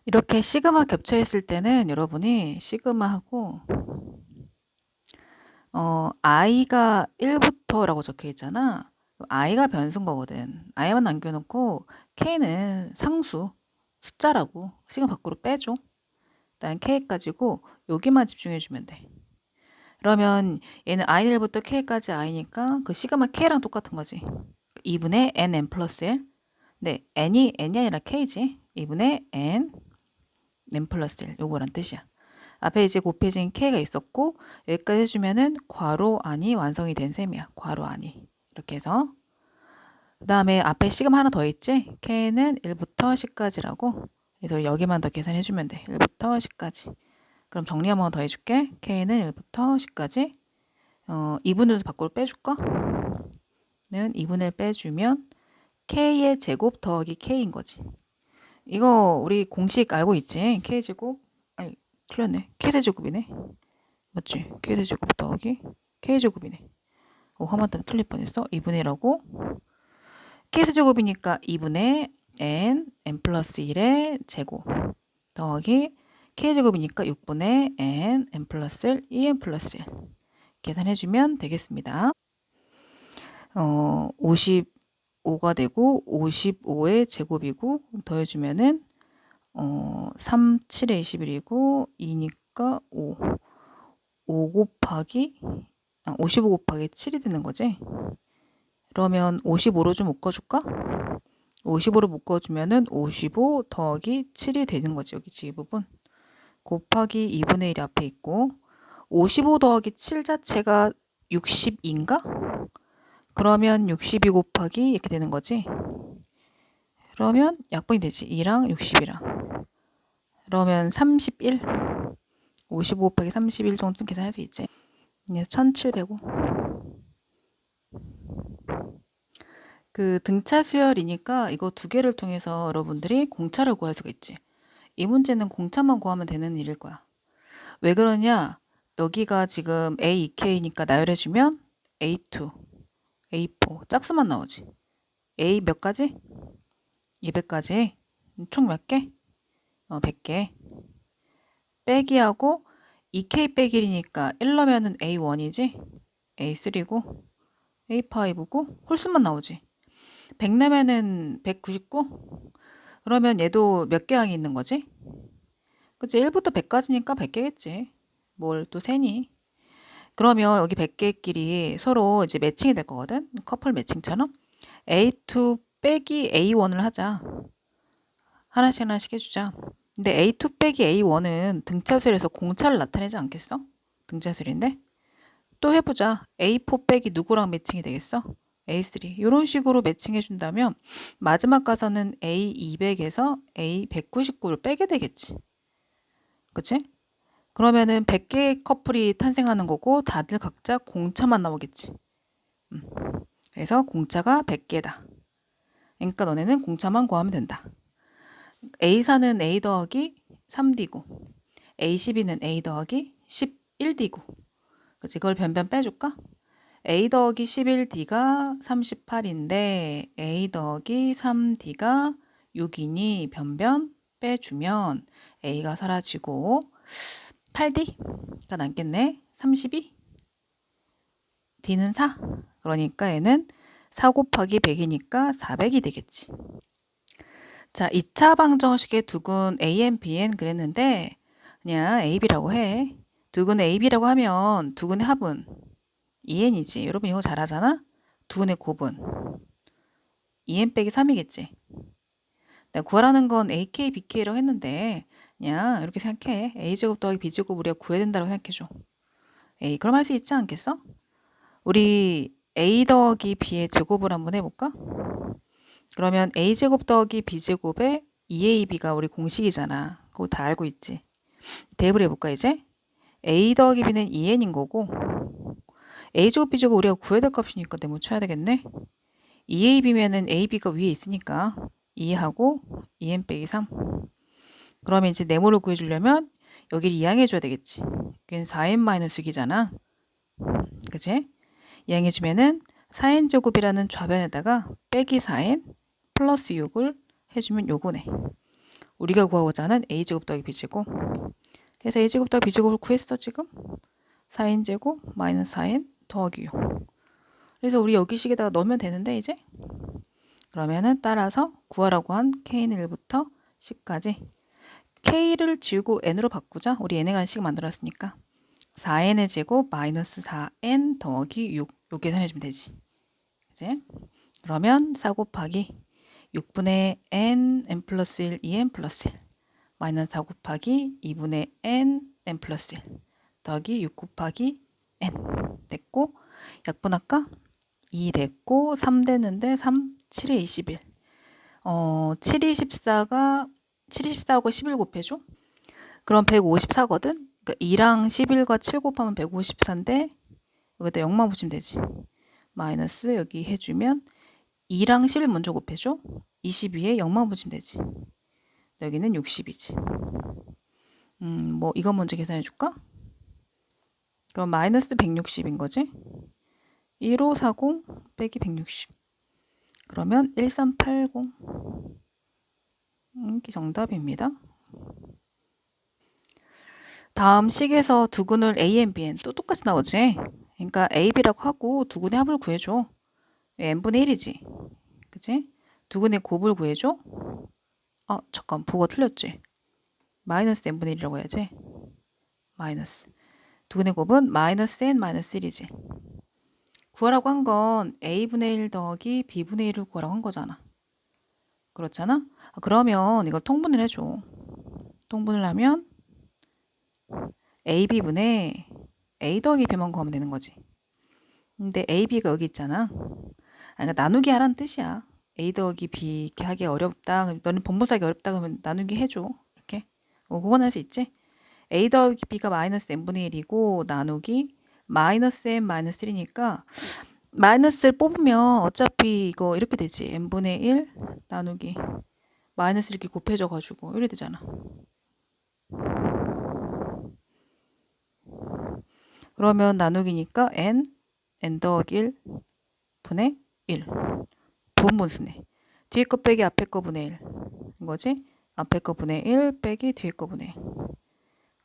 이렇게 시그마 겹쳐 있을 때는 여러분이 시그마하고 i가 1부터라고 적혀 있잖아. i가 변수인 거거든. i만 남겨놓고 k는 상수, 숫자라고 시그마 밖으로 빼줘. 일단 k 가지고 여기만 집중해주면 돼. 그러면 얘는 i1부터 k까지 i니까 그 시그마 k랑 똑같은 거지. 2분의 n 플러스 1. 네, n이 아니라 k지. 2분의 n 플러스 1. 요거란 뜻이야. 앞에 이제 곱해진 k가 있었고 여기까지 해주면은 괄호 안이 완성이 된 셈이야. 괄호 안이. 이렇게 해서 그 다음에 앞에 시그마 하나 더 있지? k는 1부터 10까지라고. 그래서 여기만 더 계산해주면 돼. 1부터 10까지. 그럼 정리 한번 더 해줄게. k는 1부터 10까지. 2분의 1도 밖으로 빼줄까? 는 2분의 1 빼주면 k의 제곱 더하기 k인 거지. 이거 우리 공식 알고 있지? k제곱 아니 틀렸네. k세제곱이네. 맞지? k세제곱 더하기 k제곱이네. 화만 때문에 틀릴 뻔했어. 2분의 1하고 k세제곱이니까 2분의 n 플러스 1의 제곱 더하기 k제곱이니까 6분의 n 플러스 1, 2n 플러스 1 계산해주면 되겠습니다. 55가 되고 55의 제곱이고 더해주면은 3, 7에 21이고 2니까 5 곱하기 55 곱하기 7이 되는 거지. 그러면 55로 좀 묶어줄까? 55로 묶어주면은 55 더하기 7이 되는 거지. 여기 이 부분. 곱하기 2분의 1이 앞에 있고 55 더하기 7 자체가 60인가? 그러면 62 곱하기 이렇게 되는 거지. 그러면 약분이 되지. 2랑 60이랑. 그러면 31. 55 곱하기 31 정도는 계산할 수 있지. 이제 1705. 그 등차 수열이니까 이거 두 개를 통해서 여러분들이 공차를 구할 수가 있지. 이 문제는 공차만 구하면 되는 일일 거야. 왜 그러냐? 여기가 지금 A2K니까 나열해주면 A2, A4 짝수만 나오지. A 몇 가지? 200가지. 총 몇 개? 100개. 빼기하고 2K 빼기 1이니까 1 넣으면 A1이지? A3고 A5고 홀수만 나오지. 100 넣으면 199? 그러면 얘도 몇 개 항이 있는 거지? 그치? 1부터 100까지니까 100개겠지. 뭘 또 세니? 그러면 여기 100개끼리 서로 이제 매칭이 될 거거든? 커플 매칭처럼. A2 빼기 A1을 하자. 하나씩 하나씩 해주자. 근데 A2 빼기 A1은 등차수열에서 공차를 나타내지 않겠어? 등차수열인데? 또 해보자. A4 빼기 누구랑 매칭이 되겠어? A3. 이런 식으로 매칭해준다면 마지막 가서는 A200에서 A199를 빼게 되겠지. 그치? 그러면은 100개의 커플이 탄생하는 거고 다들 각자 공차만 나오겠지. 그래서 공차가 100개다. 그러니까 너네는 공차만 구하면 된다. A4는 A 더하기 3D고 A12는 A 더하기 11D고 그치? 그걸 변변 빼줄까? A 더하기 11D가 38인데 A 더하기 3D가 6이니 변변 빼주면 A가 사라지고 8D가 남겠네. 32 D는 4 그러니까 얘는 4 곱하기 100이니까 400이 되겠지. 자, 2차 방정식의 두근 AN, BN 그랬는데 그냥 AB라고 해. 두근의 AB라고 하면 두근의 합은 2N이지. 여러분 이거 잘하잖아? 두근의 곱은 2N 빼기 3이겠지. 내가 구하라는 건 AK, BK라고 했는데 그냥 이렇게 생각해. A제곱 더하기 B제곱 우리가 구해야 된다고 생각해줘. 에이, 그럼 할 수 있지 않겠어? 우리 A 더하기 B의 제곱을 한번 해볼까? 그러면 A제곱 더하기 B제곱의 2AB가 우리 공식이잖아. 그거 다 알고 있지. 대입을 해볼까 이제? A 더하기 B는 2N인 거고 A제곱 B제곱 우리가 구해야 될 값이니까 네모 쳐야 되겠네. 2AB면은 AB가 위에 있으니까 2하고 2N 빼기 3. 그러면 이제 네모를 구해주려면 여기를 이항해줘야 되겠지. 여기는 4N-6이잖아. 그치? 이항해주면은 4N제곱이라는 좌변에다가 빼기 4N 플러스 6을 해주면 요거네. 우리가 구하고자 하는 a제곱 더하기 b제곱. 그래서 a제곱 더하기 b제곱을 구했어 지금. 4n제곱 마이너스 4n 더하기 6. 그래서 우리 여기 식에다가 넣으면 되는데 이제. 그러면은 따라서 구하라고 한 k는 1부터 10까지. k를 지우고 n으로 바꾸자. 우리 n에 관한 식 만들었으니까. 4n의 제곱 마이너스 4n 더하기 6. 요 계산해주면 되지. 그치? 그러면 4 곱하기 6분의 n 플러스 1, 2n 플러스 1 마이너스 4 곱하기 2분의 n 플러스 1 더하기 6 곱하기 n 됐고 약분할까? 2 됐고 3 됐는데 3, 7에 21 7이 14가 7이 14하고 11 곱해줘? 그럼 154거든? 그러니까 2랑 11과 7 곱하면 154인데 여기다 0만 붙이면 되지. 마이너스 여기 해주면 2랑 11 먼저 곱해줘? 22에 0만 붙이면 되지. 여기는 60이지. 뭐 이거 먼저 계산해 줄까? 그럼 마이너스 160인 거지? 1540 빼기 160. 그러면 1380. 이게 정답입니다. 다음 식에서 두근을 a, bn 또 똑같이 나오지? 그러니까 a, b라고 하고 두근의 합을 구해줘. n분의 1이지. 그치? 두근의 곱을 구해줘. 잠깐 부호가 틀렸지? 마이너스 n분의 1이라고 해야지. 마이너스. 두근의 곱은 마이너스 n 마이너스 1이지. 구하라고 한 건 a분의 1 더하기 b분의 1을 구하라고 한 거잖아. 그렇잖아? 그러면 이걸 통분을 해줘. 통분을 하면 ab분의 a 더하기 b만 구하면 되는 거지. 근데 ab가 여기 있잖아. 그러니까 나누기 하라는 뜻이야. a 더하기 b 이렇게 하기 어렵다. 너는 분모서 하기 어렵다 그러면 나누기 해줘. 이렇게. 그건 할 수 있지. a 더하기 b가 마이너스 n분의 1이고 나누기 마이너스 n 마이너스 1이니까 마이너스를 뽑으면 어차피 이거 이렇게 되지. n분의 1 나누기 마이너스 이렇게 곱해져 가지고 이렇게 되잖아. 그러면 나누기니까 n 더하기 1 분의 1 부분분수네. 뒤에 거 빼기 앞에 거 분의 1 이거지? 앞에 거 분의 1 빼기 뒤에 거 분의 1.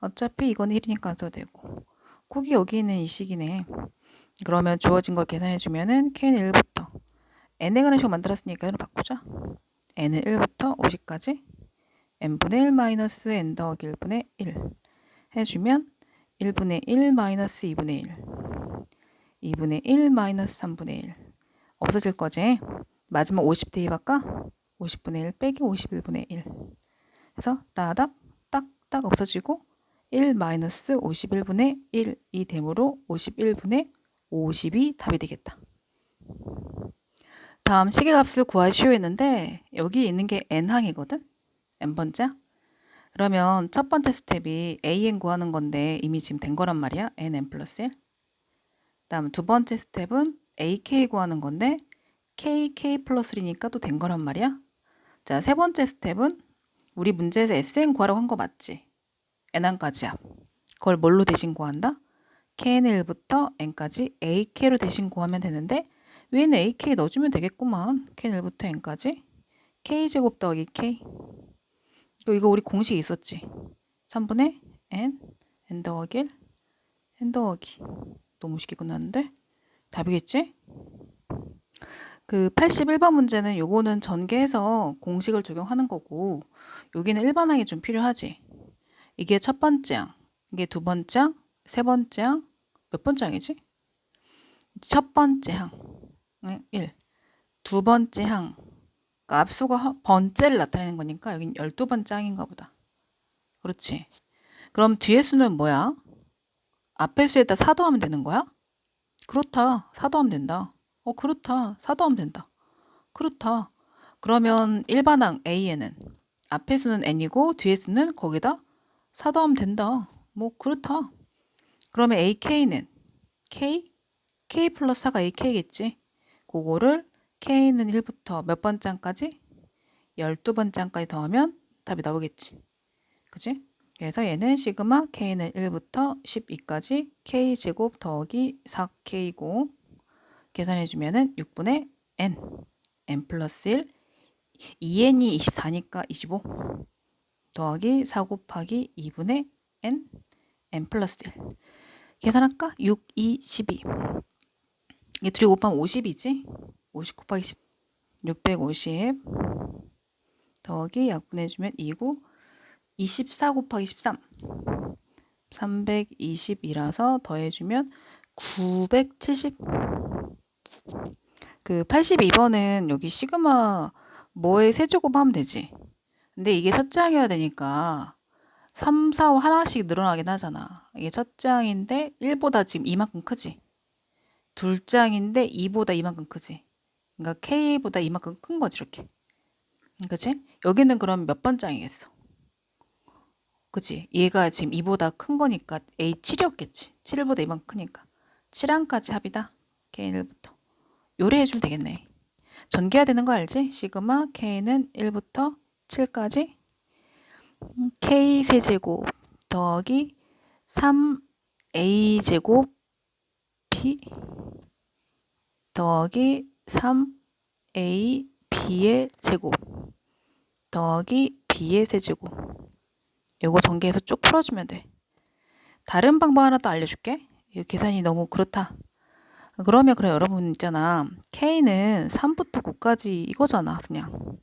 어차피 이건 1이니까 안 써도 되고 거기 여기 있는 이 식이네. 그러면 주어진 걸 계산해주면은 k는 1부터 n에 관한 식으로 만들었으니까 이걸 바꾸자. n은 1부터 50까지 n분의 1 마이너스 n 더하기 1분의 1 해주면 1분의 1 마이너스 2분의 1 2분의 1 마이너스 3분의 1 없어질 거지? 마지막 50 대입할까? 50분의 1 빼기 51분의 1 그래서 따닥 딱딱 없어지고 1 마이너스 51분의 1이 되므로 51분의 50이 답이 되겠다. 다음 시계값을 구하시오 했는데 여기 있는 게 n항이거든? n번째. 그러면 첫 번째 스텝이 an 구하는 건데 이미 지금 된 거란 말이야. n 플러스 1. 다음 두 번째 스텝은 ak 구하는 건데 k 플러스 3니까 또 된 거란 말이야. 자, 세 번째 스텝은 우리 문제에서 sn 구하라고 한 거 맞지? n항까지 합. 그걸 뭘로 대신 구한다? k는 1부터 n까지 ak로 대신 구하면 되는데 위에는 ak 넣어주면 되겠구만. k는 1부터 n까지 k제곱 더하기 k. 이거 우리 공식 있었지? 3분의 n 더하기 1, n 더하기. 너무 쉽게 끝났는데? 답이겠지? 그 81번 문제는 요거는 전개해서 공식을 적용하는 거고 여기는 일반항이 좀 필요하지. 이게 첫 번째 항, 이게 두 번째 항, 세 번째 항, 몇 번째 항이지? 첫 번째 항, 1. 두 번째 항, 그러니까 앞수가 번째를 나타내는 거니까 여긴 12번째 항인가 보다. 그렇지. 그럼 뒤에 수는 뭐야? 앞에 수에다 사도하면 되는 거야? 그렇다. 사도하면 된다. 그렇다. 사도하면 된다. 그렇다. 그러면 일반항 A에는 앞에 수는 n이고 뒤에 수는 거기다 사도하면 된다. 뭐 그렇다. 그러면 AK는 K 플러스 4가 AK겠지. 그거를 K는 1부터 몇 번째 항까지? 12번째 항까지 더하면 답이 나오겠지. 그치? 그래서 얘는 시그마 K는 1부터 12까지 K제곱 더하기 4K고 계산해주면은 6분의 N 플러스 1 2n이 24니까 25 더하기 4 곱하기 2분의 n 플러스 1. 계산할까? 6, 2, 12. 이게 둘이 곱하면 50이지? 50 곱하기 10. 650 더하기 약분해주면 2고 24 곱하기 13. 320이라서 더해주면 970. 그 82번은 여기 시그마 뭐에 세제곱 하면 되지. 근데 이게 첫 장이어야 되니까 3, 4, 5 하나씩 늘어나긴 하잖아. 이게 첫 장인데 1보다 지금 이만큼 크지. 둘 장인데 2보다 이만큼 크지. 그러니까 K보다 이만큼 큰 거지 이렇게. 그치? 여기는 그럼 몇 번 장이겠어? 그치? 얘가 지금 2보다 큰 거니까 A7이었겠지. 7보다 이만큼 크니까. 7항까지 합이다. K는 1부터. 요래 해주면 되겠네. 전개해야 되는 거 알지? 시그마 K는 1부터 7까지 K 세제곱 더하기 3A 제곱 B 더하기 3A B의 제곱 더하기 B의 세제곱. 이거 전개해서 쭉 풀어주면 돼. 다른 방법 하나 또 알려줄게. 이 계산이 너무 그렇다. 그러면 그래 여러분 있잖아. K는 3부터 9까지 이거잖아 그냥.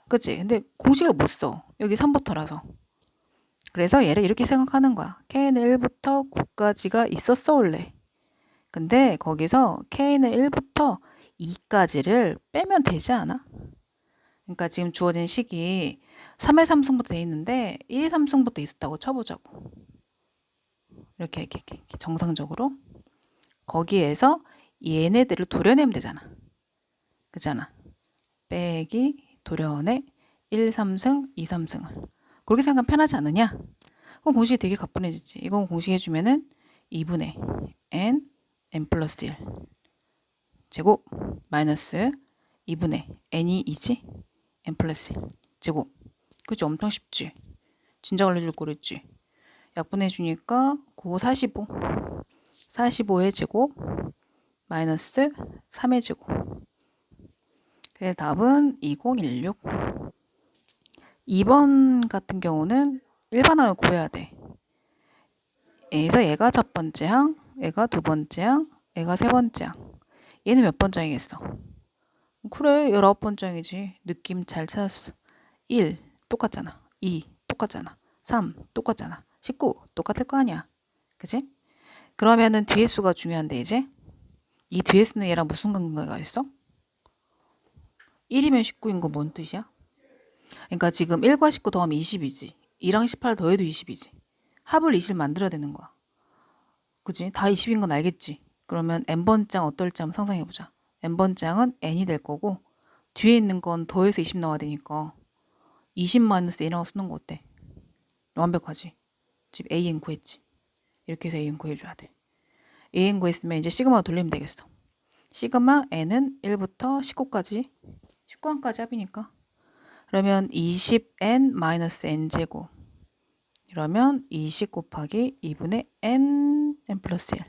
그치? 근데 공식을 못 써. 여기 3부터라서. 그래서 얘를 이렇게 생각하는 거야. K는 1부터 9까지가 있었어 원래. 근데 거기서 K는 1부터 2까지를 빼면 되지 않아? 그러니까 지금 주어진 식이 3의 3승부터 돼 있는데 1의 3승부터 있었다고 쳐보자고. 이렇게 정상적으로. 거기에서 얘네들을 도려내면 되잖아. 그잖아. 빼기 도려내 1, 3승, 2, 3승을. 그렇게 생각하면 편하지 않느냐? 그럼 공식이 되게 가뿐해지지. 이건 공식 해주면은 2분의 n 플러스 1 제곱 마이너스 2분의 n이 2지? n 플러스 1 제곱. 그치? 엄청 쉽지? 진작 알려줄 거랬지? 약분해주니까 9, 45. 45의 제곱 마이너스 3의 제곱. 그래서 답은 2016. 2번 같은 경우는 일반항을 구해야 돼. 여기서 얘가 첫 번째 항, 얘가 두 번째 항, 얘가 세 번째 항. 얘는 몇 번장이겠어? 그래, 19번장이지. 느낌 잘 찾았어. 1 똑같잖아. 2 똑같잖아. 3 똑같잖아. 19 똑같을 거 아니야. 그치? 그러면은 뒤에 수가 중요한데 이제 이 뒤에 수는 얘랑 무슨 관계가 있어? 1이면 19인 거 뭔 뜻이야? 그러니까 지금 1과 19 더하면 20이지. 2랑 18 더해도 20이지. 합을 20 만들어야 되는 거야. 그치? 다 20인 건 알겠지? 그러면 n번장 어떨지 한번 상상해보자. n번장은 n이 될 거고 뒤에 있는 건 더해서 20 나와야 되니까 20 마이너스 n이라고 쓰는 거 어때? 완벽하지? 지금 an 구했지? 이렇게 해서 an 구해줘야 돼. an 구했으면 이제 시그마 돌리면 되겠어. 시그마 n은 1부터 19까지 19항까지 합이니까 그러면 20n-n 제곱 이러면 20 곱하기 2분의 n 플러스 1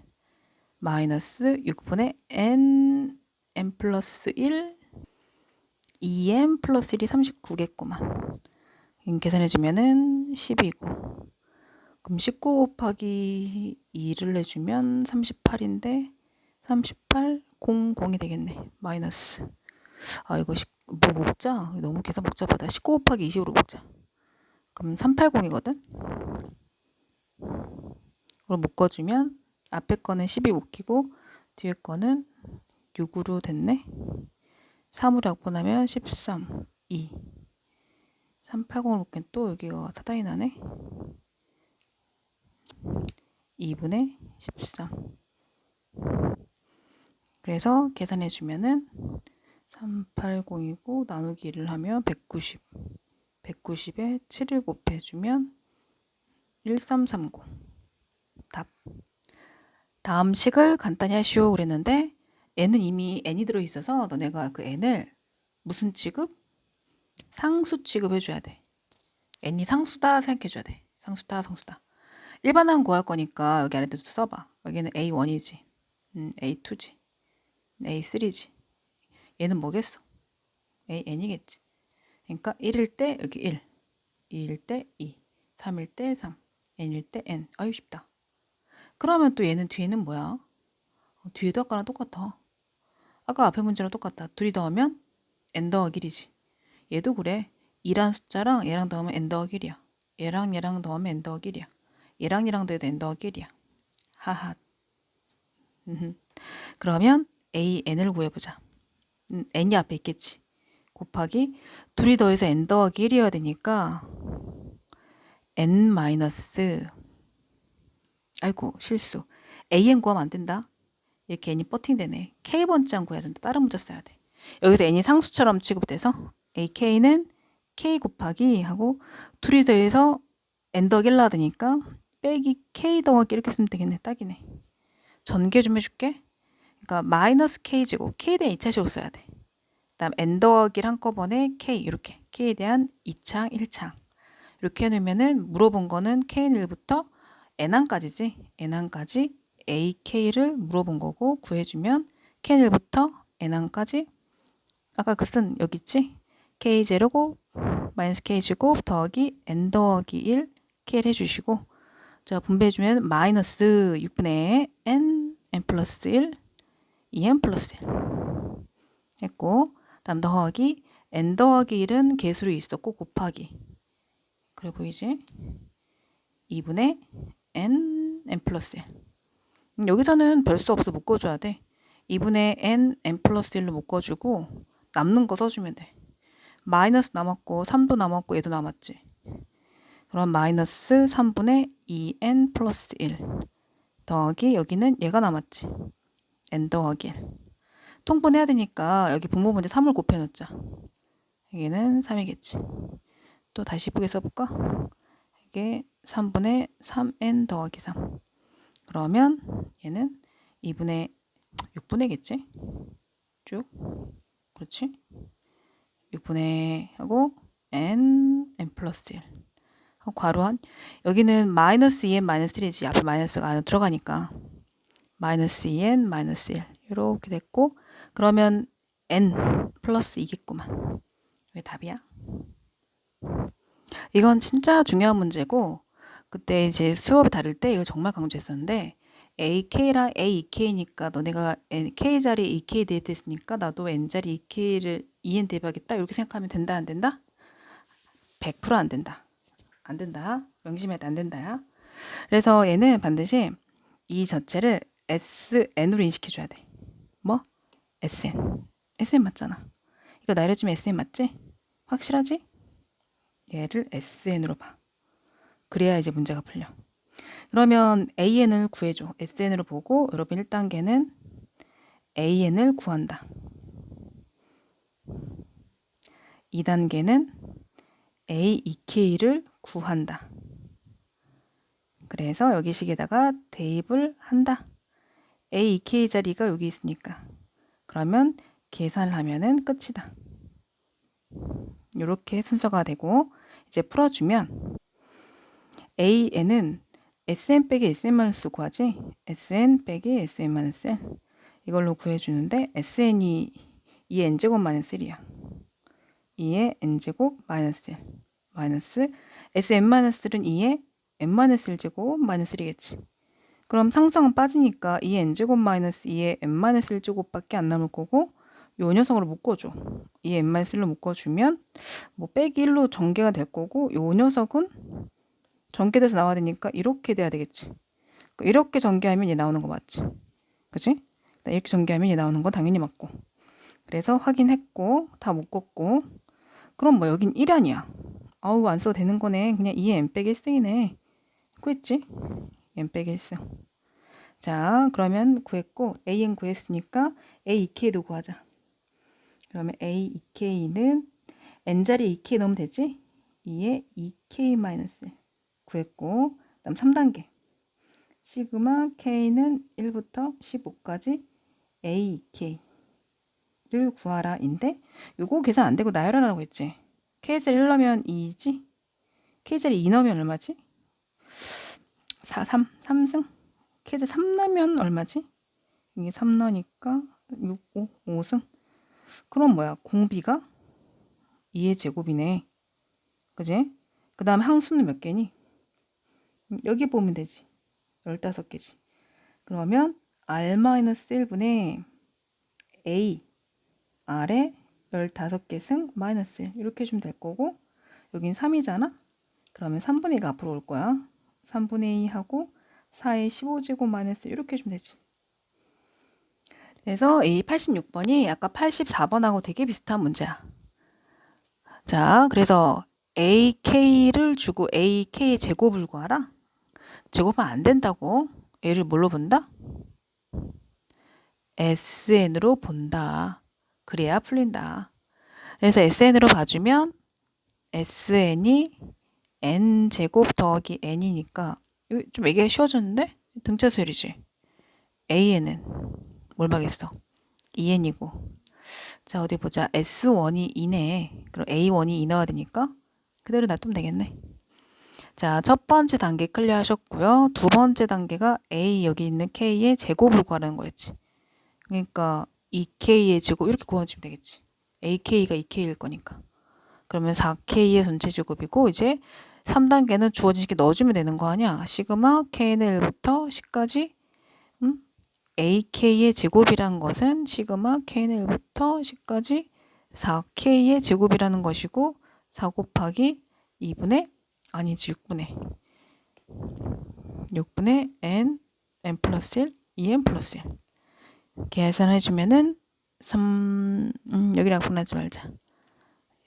마이너스 6분의 n 플러스 1 2n 플러스 1이 39겠구만. 계산해주면은 10이고 그럼 19 곱하기 2를 해주면 38인데 38, 0, 0이 되겠네. 마이너스. 아 이거 뭐 먹자. 너무 계산 복잡하다. 19 곱하기 20으로 먹자. 그럼 380이거든. 그걸 묶어주면 앞에 거는 10이 묶이고 뒤에 거는 6으로 됐네. 3으로 약분하면 13, 2. 380을 묶으면 또 여기가 차단이 나네. 2분의 13. 그래서 계산해주면은 380이고 나누기 1을 하면 190. 190에 7을 곱해주면 1330. 답. 다음 식을 간단히 하시오 그랬는데 n은 이미 n이 들어있어서 너네가 그 n을 무슨 취급? 상수 취급해줘야 돼. n이 상수다 생각해줘야 돼. 상수다 상수다. 일반항 구할 거니까 여기 안에도 써봐. 여기는 A1이지. A2지. A3지. 얘는 뭐겠어? AN이겠지. 그러니까 1일 때 여기 1. 2일 때 2, 3일 때 3, n일 때 n. 아유 쉽다. 그러면 또 얘는 뒤에는 뭐야? 뒤에도 아까랑 똑같아. 아까 앞에 문제랑 똑같다. 둘이 더하면 n 더하기 1이지. 얘도 그래. 2란 숫자랑 얘랑 더하면 n 더하기 1이야. 얘랑 더하면 n 더하기 1이야. 얘랑 더해도 n 더하기 1이야. 하하. 그러면 an을 구해보자. n이 앞에 있겠지. 곱하기 둘이 더해서 n 더하기 1이어야 되니까 n 마이너스 아이고 실수. an 구하면 안 된다. 이렇게 n이 버팅되네. k번째 구해야 된다. 다른 문자 써야 돼. 여기서 n이 상수처럼 취급돼서 ak는 k 곱하기 하고 둘이 더해서 n 더하기 1 나야 되니까 빼기 k 더하기 이렇게 쓰면 되겠네. 딱이네. 전개 좀 해줄게. 그러니까 마이너스 k제곱 k에 대한 2차식으로 써야 돼. 그다음 n 더하기를 한꺼번에 k 이렇게 k에 대한 2창 1창 이렇게 해놓으면은 물어본 거는 kn1부터 n항까지지. n항까지 ak를 물어본 거고 구해주면 kn1부터 n항까지 아까 그 쓴 여기 있지? k0곱 마이너스 k제곱 더하기 n 더하기 1 k를 해주시고 자 분배해주면 마이너스 6분의 n 플러스 1 2n 플러스 1 했고 다음 더하기 n 더하기 1은 개수로 있었고 곱하기 그래 보이지? 2분의 n 플러스 1 여기서는 별 수 없어 묶어줘야 돼. 2분의 n 플러스 1로 묶어주고 남는 거 써주면 돼. 마이너스 남았고 3도 남았고 얘도 남았지. 그럼 마이너스 3분의 2n 플러스 1 더하기 여기는 얘가 남았지. n 더하기 1 통분해야 되니까 여기 분모 문제 3을 곱해놓자. 여기는 3이겠지. 또 다시 이쁘게 써볼까? 이게 3분의 3n 더하기 3 그러면 얘는 2분의 6분의겠지? 쭉 그렇지? 6분의 하고 n 플러스 1 하고 괄호한 여기는 마이너스 2n 마이너스 1이지 앞에 마이너스가 안에 들어가니까 마이너스 2n 마이너스 1 이렇게 됐고 그러면 n 플러스 2겠구만. 왜 답이야? 이건 진짜 중요한 문제고 그때 이제 수업을 다룰 때 이거 정말 강조했었는데 AK랑 AEK니까 너네가 K자리 EK 대입됐으니까 나도 N자리 EK를 EN 대입하겠다 이렇게 생각하면 된다 안 된다? 100% 안 된다. 안 된다. 명심해야 돼. 안 된다야. 그래서 얘는 반드시 이 자체를 SN으로 인식해줘야 돼. 뭐? SN. SN 맞잖아. 이거 나열해주면 SN 맞지? 확실하지? 얘를 SN으로 봐. 그래야 이제 문제가 풀려. 그러면 AN을 구해줘. SN으로 보고 여러분 1단계는 AN을 구한다. 2단계는 AEK를 구한다. 그래서 여기 식에다가 대입을 한다. AEK 자리가 여기 있으니까. 그러면 계산을 하면은 끝이다. 이렇게 순서가 되고 이제 풀어주면 AN은 SN 빼기 SN-1 구하지? SN 빼기 SN-1 이걸로 구해주는데 SN이 2의 n제곱 마이너스 1이야. 2의 n제곱 마이너스 1 마이너스 SN-1은 2의 n-1제곱 마이너스 1이겠지. 그럼 상수항은 빠지니까 2의 n제곱 마이너스 2의 n-1제곱밖에 안 남을 거고 요 녀석으로 묶어줘. 2의 n-1로 묶어주면 뭐 빼기 1로 전개가 될 거고 요 녀석은 전개돼서 나와야 되니까 이렇게 돼야 되겠지. 이렇게 전개하면 얘 나오는 거 맞지? 그치? 이렇게 전개하면 얘 나오는 거 당연히 맞고. 그래서 확인했고 다 묶었고 그럼 뭐 여긴 1이 아니야. 아우 안 써도 되는 거네. 그냥 2의 n 빼기 1승이네. 구했지? n 빼기 1승. 자 그러면 구했고 an 구했으니까 a2k도 구하자. 그러면 a2k는 n자리에 2k 넣으면 되지? 2의 2k-1 구했고 그다음 3단계 시그마 k는 1부터 15까지 a2k를 구하라 인데 요거 계산 안 되고 나열하라고 했지. k자리 1 넣으면 2지? k자리 2 넣으면 얼마지? 3승? k자리 3 넣으면 얼마지? 이게 3 넣으니까 6, 5승? 그럼 뭐야? 공비가 2의 제곱이네. 그지? 그 다음 항수는 몇 개니? 여기 보면 되지. 15개지. 그러면 R-1분의 A R에 15개 승 마이너스 1 이렇게 해주면 될 거고 여긴 3이잖아? 그러면 3분의 2가 앞으로 올 거야. 3분의 2 하고 4의 15제곱 마이너스 1 이렇게 해주면 되지. 그래서 이 86번이 아까 84번하고 되게 비슷한 문제야. 자, 그래서 AK를 주고 AK의 제곱을 구하라? 제곱은 안 된다고. 얘를 뭘로 본다? SN으로 본다. 그래야 풀린다. 그래서 SN으로 봐주면 SN이 N제곱 더하기 N이니까 좀 얘기가 쉬워졌는데? 등차 수열이지. AN은 뭘 봐겠어? 2N이고. 자, 어디 보자. S1이 2네. 그럼 A1이 2 넣어야 되니까 그대로 놔두면 되겠네. 자, 첫 번째 단계 클리어 하셨고요. 두 번째 단계가 A 여기 있는 K의 제곱을 구하는 거였지. 그러니까 2K의 제곱 이렇게 구해주면 되겠지. AK가 2K일 거니까. 그러면 4K의 전체 제곱이고 이제 3단계는 주어진 식에 넣어주면 되는 거 아니야. 시그마 K는 1부터 10까지 AK의 제곱이란 것은 시그마 K는 1부터 10까지 4K의 제곱이라는 것이고 4 곱하기 2분의 아니지 6분의 N 플러스 1, 2N 플러스 1 계산해주면은 3 여기랑 분하지 말자.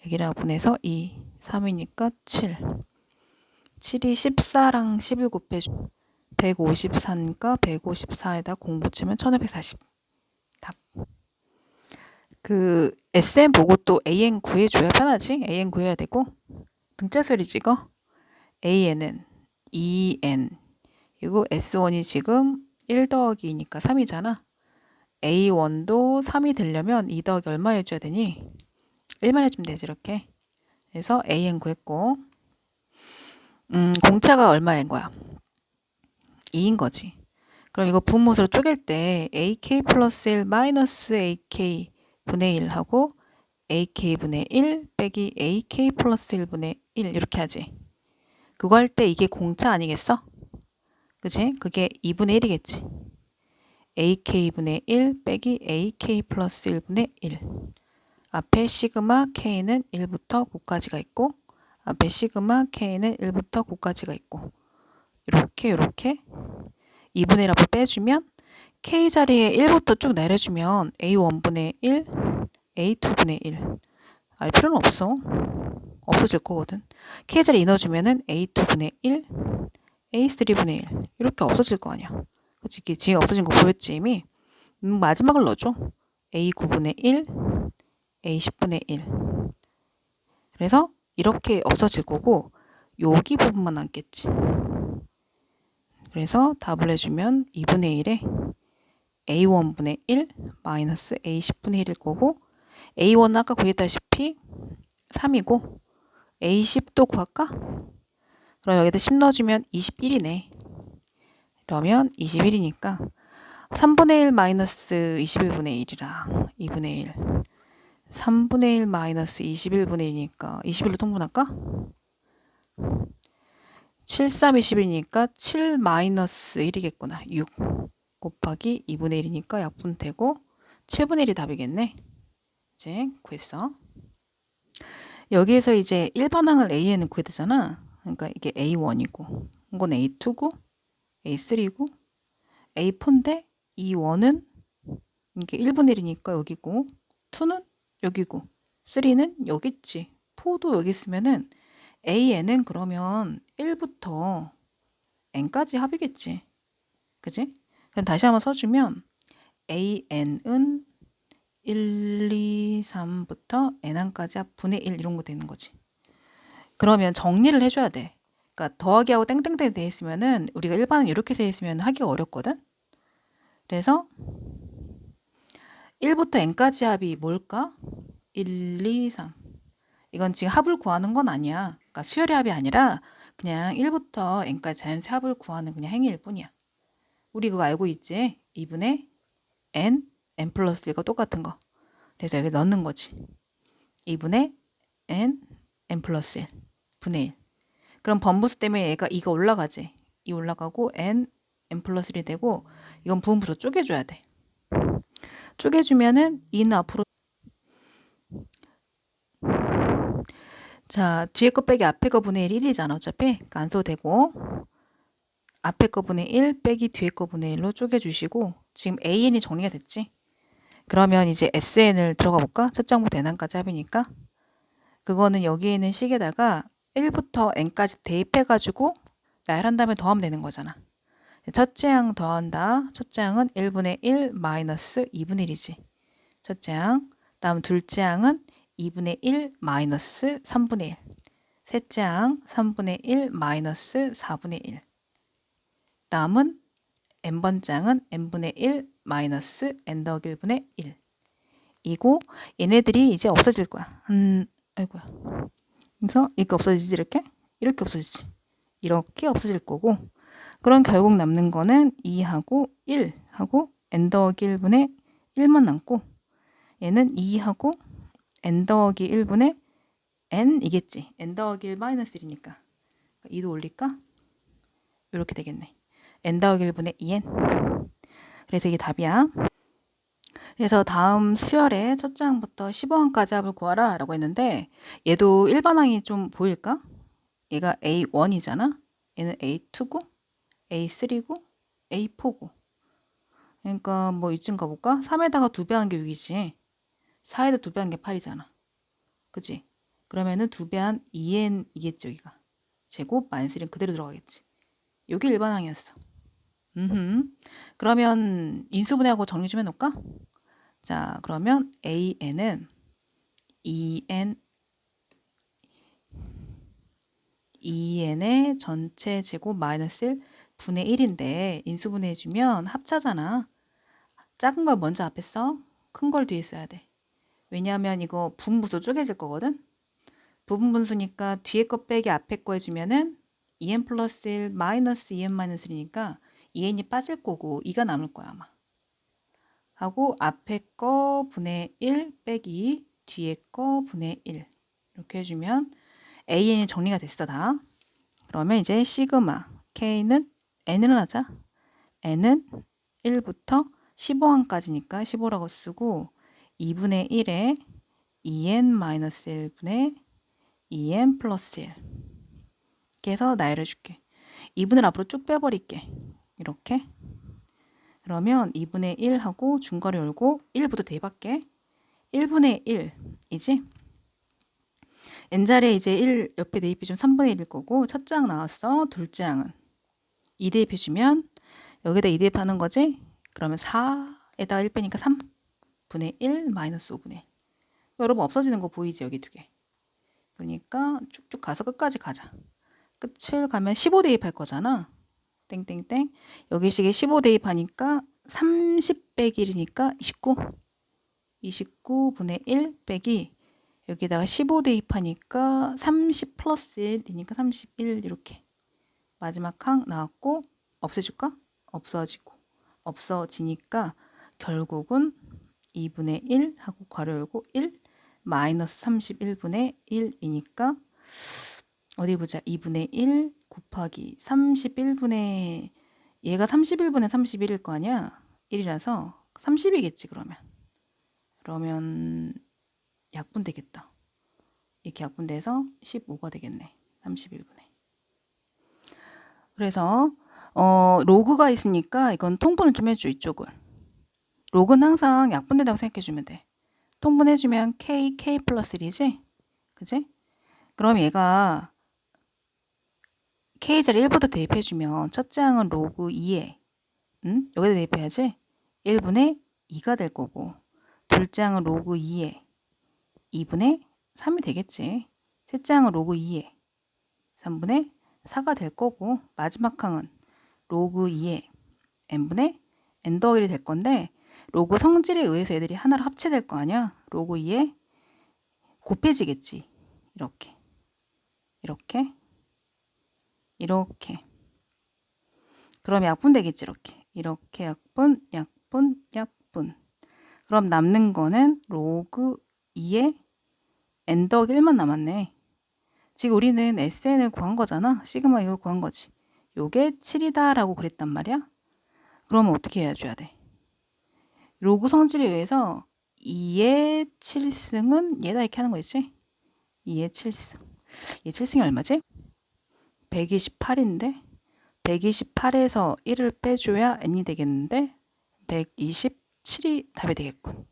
여기랑 분해서 2 3이니까 7 7이 14랑 11 곱해주 154니까 154에다 공 붙이면 1540 답. 그 SM 보고 또 AN 구해줘야 편하지. AN 구해야 되고 등차 수열이지 이거. AN은 2N 그리고 S1이 지금 1 더하기 2니까 3이잖아. A1도 3이 되려면 2 더하기 얼마 해줘야 되니? 1만 해주면 되지 이렇게. 그래서 AN 구했고 공차가 얼마인 거야? 2인 거지. 그럼 이거 분모서로 쪼갤 때 AK 플러스 1 마이너스 AK 분의 1 하고 AK 분의 1 빼기 AK 플러스 1분의 1 이렇게 하지. 그거 할 때 이게 공차 아니겠어? 그치? 그게 2분의 1이겠지. AK분의 1 빼기 AK 플러스 1분의 1 앞에 시그마 K는 1부터 9까지가 있고 앞에 시그마 K는 1부터 9까지가 있고 이렇게 2분의 1 앞을 빼주면 K 자리에 1부터 쭉 내려주면 A1분의 1, A2분의 1 알 필요는 없어. 없어질 거거든. K 자리에 넣어주면은 A2분의 1, A3분의 1 이렇게 없어질 거 아니야. 그치? 지금 없어진 거 보였지 이미? 마지막을 넣어줘. A9분의 1, A10분의 1 그래서 이렇게 없어질 거고 여기 부분만 남겠지. 그래서 답을 해주면 2분의 1에 A1분의 1 마이너스 A10분의 1일 거고 A1은 아까 구했다시피 3이고 A10도 구할까? 그럼 여기다 10 넣어주면 21이네. 그러면 21이니까 3분의 1 마이너스 21분의 1이라 2분의 1 3분의 1 마이너스 21분의 1이니까 21로 통분할까? 7, 3, 21이니까 7 마이너스 1이겠구나. 6 곱하기 2분의 1이니까 약분되고 7분의 1이 답이겠네. 이제 구했어. 여기에서 이제 1번항을 AN을 구해야 되잖아. 그러니까 이게 A1이고 이건 A2고 A3고 A4인데 이 1은 이게 1분의 1이니까 여기고 2는 여기고 3는 여기 있지. 4도 여기 있으면은 AN은 그러면 1부터 N까지 합이겠지. 그지? 그럼 다시 한번 써주면 AN은 1, 2, 3부터 N1까지 합분의 1 이런 거 되는 거지. 그러면 정리를 해줘야 돼. 그러니까 더하기하고 땡땡땡 돼 있으면은 우리가 일반은 이렇게 돼 있으면 하기가 어렵거든. 그래서 1부터 N까지 합이 뭘까? 1, 2, 3. 이건 지금 합을 구하는 건 아니야. 그러니까 수열의 합이 아니라 그냥 1부터 N까지 자연수 합을 구하는 그냥 행위일 뿐이야. 우리 그거 알고 있지? 2분의 N, N 플러스 1과 똑같은 거. 그래서 여기 넣는 거지. 2분의 N, N 플러스 1 분의 1. 그럼 번부수 때문에 얘가 2가 올라가지. 2 올라가고 n 플러스 1이 되고 이건 부분부서 쪼개줘야 돼. 쪼개주면은 2는 앞으로 자 뒤에 거 빼기 앞에 거 분의 1이잖아 어차피. 그러니까 안 써도 되고 앞에 거 분의 1 빼기 뒤에 거 분의 1로 쪼개주시고 지금 AN이 정리가 됐지? 그러면 이제 SN을 들어가 볼까? 첫 장부터 N까지 합이니까 그거는 여기에 있는 식에다가 1부터 N까지 대입해가지고 나열한 다음에 더하면 되는 거잖아. 첫째 항 더한다. 첫째 항은 1분의 1 마이너스 2분의 1이지. 첫째 항. 다음 둘째 항은 2분의 1 마이너스 3분의 1. 셋째 항 3분의 1 마이너스 4분의 1. 다음은 n번째 항은 n분의 1 마이너스 n 더하기 1분의 1. 이고 얘네들이 이제 없어질 거야. 아이고야. 그래서 이렇게 없어지지 이렇게? 이렇게 없어지지. 이렇게 없어질 거고 그럼 결국 남는 거는 2하고 1하고 n 더하기 1분의 1만 남고 얘는 2하고 n 더하기 1분의 n이겠지. n 더하기 1 마이너스 1이니까 2도 올릴까? 이렇게 되겠네. n 더하기 1분의 2n. 그래서 이게 답이야. 그래서 다음 수열의 첫 장부터 15항까지 합을 구하라 라고 했는데 얘도 일반항이 좀 보일까? 얘가 A1이잖아. 얘는 A2고 A3고 A4고 그러니까 뭐 이쯤 가볼까? 3에다가 2배 한 게 6이지 4에다 2배 한 게 8이잖아. 그치? 그러면은 2배 한 2n이겠지 여기가. 제곱 마이너스 1은 그대로 들어가겠지. 여기 일반항이었어. 그러면 인수분해하고 정리 좀 해놓을까? 자, 그러면 AN은 2n의 전체 제곱 마이너스 1 분의 1인데 인수분해해주면 합차잖아. 작은 걸 먼저 앞에 써. 큰 걸 뒤에 써야 돼. 왜냐하면 이거 부분분수 쪼개질 거거든. 부분분수니까 뒤에 거 빼기 앞에 거 해주면은 2n 플러스 1 마이너스 2n 마이너스 1이니까 2n이 빠질 거고 2가 남을 거야 아마. 하고 앞에 거 분의 1 빼기 뒤에 거 분의 1 이렇게 해주면 AN이 정리가 됐어 다. 그러면 이제 시그마 K는 N을 하자. N은 1부터 15항까지니까 15라고 쓰고 2분의 1에 2n-1분의 2n 플러스 1 이렇게 해서 나열해 줄게. 2분을 앞으로 쭉 빼버릴게. 이렇게. 그러면 2분의 1하고 중괄호 열고 1부터 대입할게. 1분의 1이지? n자리에 이제 1 옆에 대입해주면 3분의 1일 거고 첫째 항 나왔어. 둘째 항은 2 대입해주면 여기다 2 대입하는 거지? 그러면 4에다가 1 빼니까 3분의 1 마이너스 5분의 1. 여러분 없어지는 거 보이지? 여기 두 개. 그러니까 쭉쭉 가서 끝까지 가자. 끝을 가면 15 대입할 거잖아. 땡땡땡. 여기식에 15 대입하니까 30 빼기 1이니까 29. 29분의 1 빼기 여기다가 15 대입하니까 30 플러스 1이니까 31 이렇게. 마지막 항 나왔고 없애줄까? 없어지고 없어지니까 결국은 2분의 1 하고 괄호 열고 1 마이너스 31분의 1이니까 어디 보자. 2분의 1 곱하기 31분의 얘가 31분의 31일 거 아니야? 1이라서 30이겠지 그러면. 그러면 약분 되겠다. 이렇게 약분돼서 15가 되겠네. 31분의. 그래서 로그가 있으니까 이건 통분을 좀 해줘 이쪽을. 로그는 항상 약분된다고 생각해주면 돼. 통분해주면 k 플러스 1이지? 그지? 그럼 얘가 k자리 1부터 대입해주면 첫째 항은 로그 2에 여기다 대입해야지. 1분의 2가 될 거고 둘째 항은 로그 2에 2분의 3이 되겠지. 셋째 항은 로그 2에 3분의 4가 될 거고 마지막 항은 로그 2에 n분의 n 더하기 1이 될 건데 로그 성질에 의해서 애들이 하나로 합체될 거 아니야. 로그 2에 곱해지겠지. 이렇게 이렇게 이렇게 그럼 약분 되겠지. 이렇게 약분 약분 약분 그럼 남는 거는 로그 2에 n 더하기 1만 남았네. 지금 우리는 SN을 구한 거잖아. 시그마 이걸 구한 거지. 요게 7이다 라고 그랬단 말이야. 그러면 어떻게 해줘야 돼? 로그 성질에 의해서 2의 7승은 얘다 이렇게 하는 거지. 2의 7승. 2의 7승이 얼마지? 128인데 128에서 1을 빼줘야 n이 되겠는데 127이 답이 되겠군.